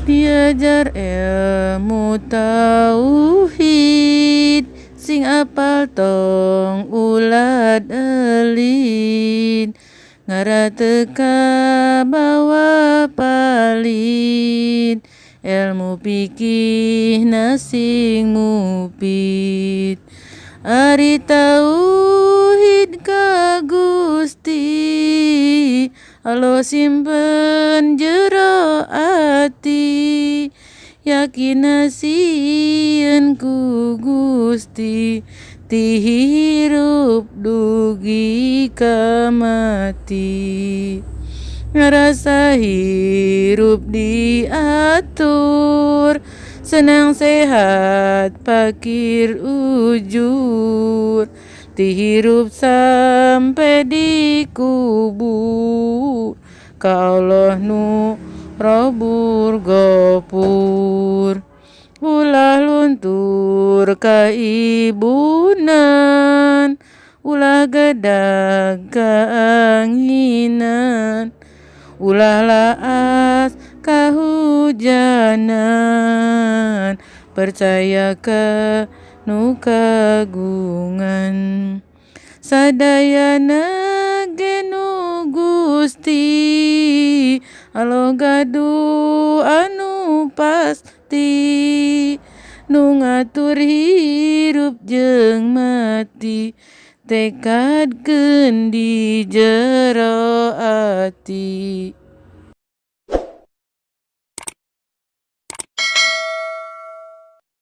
Diajar ilmu tauhid, sing apal tong ulat elin, ngarateka bawa palin, ilmu pikih nasing mupit. Ari tauhid ka Gusti, alo simpen jero ati, yakin nasieun ku Gusti, ti hirup dugi ka mati. Ngerasa hirup diatur, senang sehat pakir ujur, ti hirup sampai dikubur, ka Allah nu robur gopur. Ulah luntur ka ibunan, ulah gedag ka anginan, ulah laas kahujanan, percaya ka nu kagungan. Sadayana ge nu Gusti, alo gaduh anu pasti, nu ngatur hirup jeung mati, tekadkeun di jero ati.